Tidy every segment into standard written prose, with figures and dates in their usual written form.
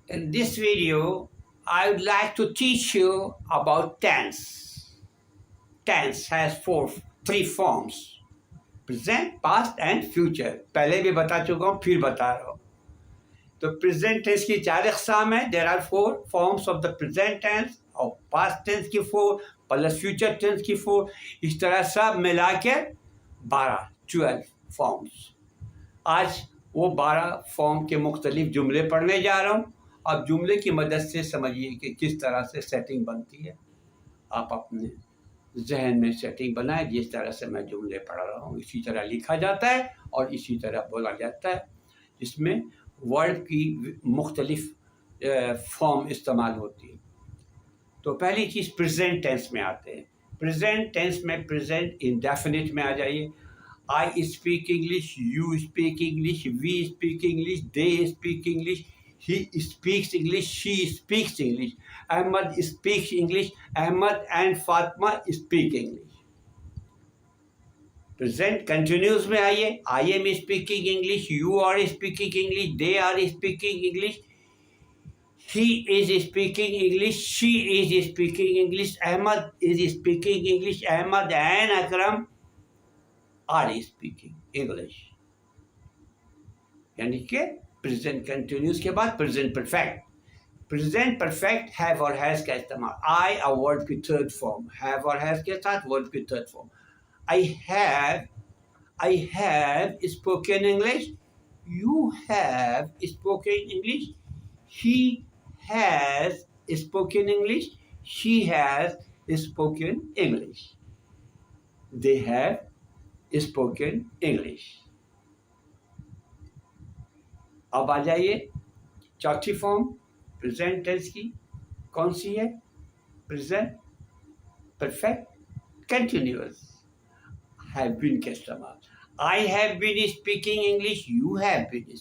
In this video, I would like to teach you about tense. Tense has three forms: present, past and future. पहले भी बता चुका हूँ, फिर बता रहा हूँ. तो present tense की 4 अक़साम है. There are 4 forms of the present tense, और past tense की 4 प्लस future tense की 4. इस तरह सब मिला के 12 forms. आज वो 12 फॉर्म के मुख्तलिफ जुमले पढ़ने जा रहा हूँ. अब जुमले की मदद से समझिए कि किस तरह से सेटिंग बनती है. आप अपने जहन में सेटिंग बनाए. जिस तरह से मैं जुमले पढ़ रहा हूँ इसी तरह लिखा जाता है और इसी तरह बोला जाता है. इसमें वर्ड की मुख्तलिफ फॉर्म इस्तेमाल होती है. तो पहली चीज़ प्रेजेंट टेंस में आते हैं. प्रेजेंट टेंस में प्रेजेंट इंडेफिनिट में आ जाइए. I speak English, you speak English, we speak English, they speak English, he speaks English, she speaks English, Ahmad speaks English, Ahmad and Fatma speak English. Present continuous में आइए. I am speaking English, you are speaking English, they are speaking English, he is speaking English, she is speaking English, Ahmad is speaking English, Ahmad and Akram are speaking English. यानी कि present continuous के बाद present perfect. Present perfect have और has का इस्तेमाल. आई a word की third form. Have और has के साथ वर्ड की third form. I have spoken English. You have spoken English. He has spoken English. She has spoken English. They have spoken English. अब आ जाइए चौथी फॉर्म प्रेजेंट टेंस की. कौन सी है? Present perfect continuous. Have been के इस्तेमाल. I have been speaking English. You have been.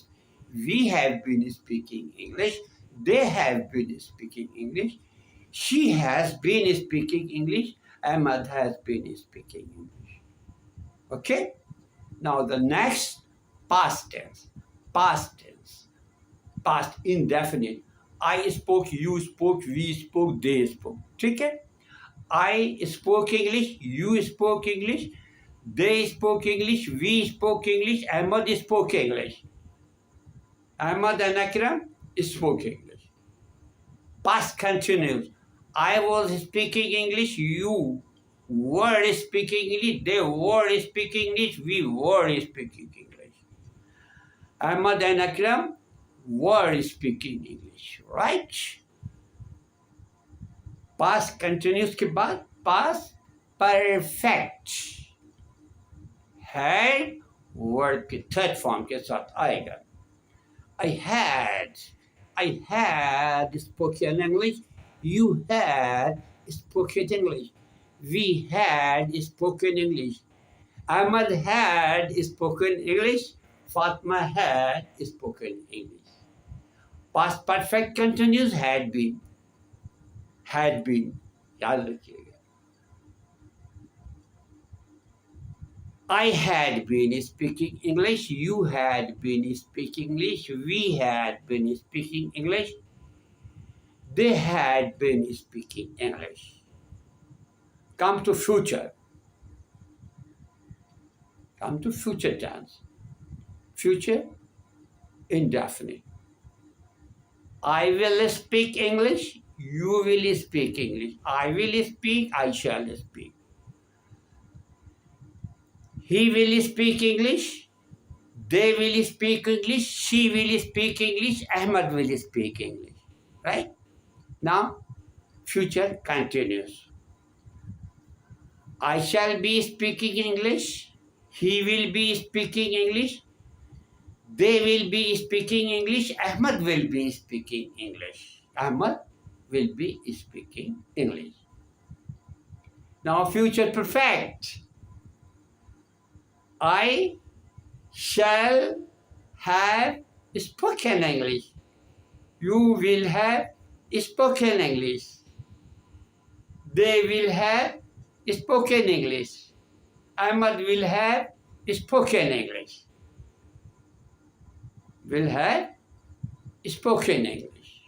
We have been speaking English. They have been speaking English. She has been speaking English. Ahmed has been speaking English. Okay? Now the next past tense. Past tense. Past indefinite. I spoke, you spoke, we spoke, they spoke. ठीक है? I spoke English, you spoke English, they spoke English, we spoke English, Ahmad spoke English. Ahmad and Akram spoke English. Past continuous. I was speaking English, you were speaking English, they were speaking English, we were speaking English. Ahmad and Akram were speaking English, right? Past continuous के बाद past perfect. Had word के third form के साथ आएगा. I had spoken English. You had spoken English. We had spoken English. Ahmad had spoken English. Fatma had spoken English. Past perfect continuous had been. Had been. याद रखिएगा. I had been speaking English. You had been speaking English. We had been speaking English. They had been speaking English. Come to future. Come to future tense. Future indefinite. I will speak English. You will speak English. I will speak. I shall speak. He will speak English. They will speak English. She will speak English. Ahmad will speak English. Right? Now, future continuous. I shall be speaking English. He will be speaking English. They will be speaking English. Ahmad will be speaking English. Ahmad will be speaking English. Now future perfect. I shall have spoken English. You will have spoken English. They will have spoken English. Ahmad will have spoken English. Will have spoken English.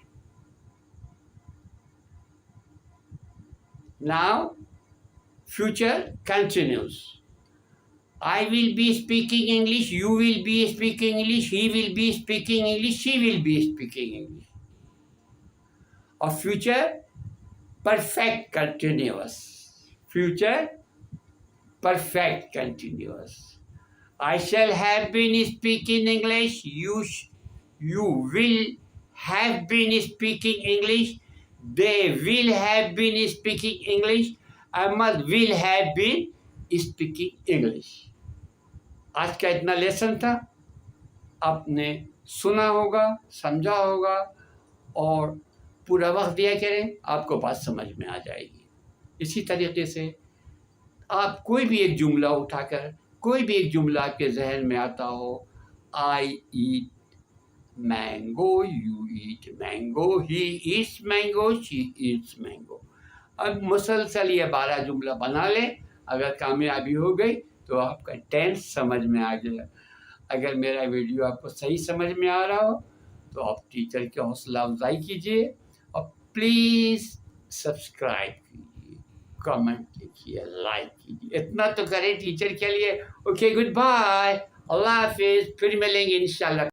Now, future continues. I will be speaking English, you will be speaking English, he will be speaking English, she will be speaking English. Or future perfect continuous. Future perfect continuous. I shall have been speaking English, you will have been speaking English, they will have been speaking English, Ahmad will have been speaking English. آج کا اتنا lesson تھا. آپ نے سنا ہوگا, سمجھا ہوگا, اور پورا وقت دیا کریں, آپ کو بات سمجھ میں آ جائے گی. اسی طریقے سے آپ کوئی بھی ایک جملہ اٹھا کر, کوئی بھی ایک جملہ آپ کے ذہن میں آتا ہو, I eat mango, you eat mango, he eats mango, she eats mango. اب مسلسل یہ 12 جملہ بنا لیں. اگر کامیابی ہو گئی تو آپ کا ٹینس سمجھ میں آ جائے. اگر میرا ویڈیو آپ کو صحیح سمجھ میں آ رہا ہو تو آپ ٹیچر کی حوصلہ افزائی کیجیے, اور پلیز سبسکرائب کیجیے, کمنٹ لکھیے, لائک کیجیے. اتنا تو کریں ٹیچر کے لیے. اوکے, گڈ بائے, اللہ حافظ, پھر ملیں گے انشاءاللہ.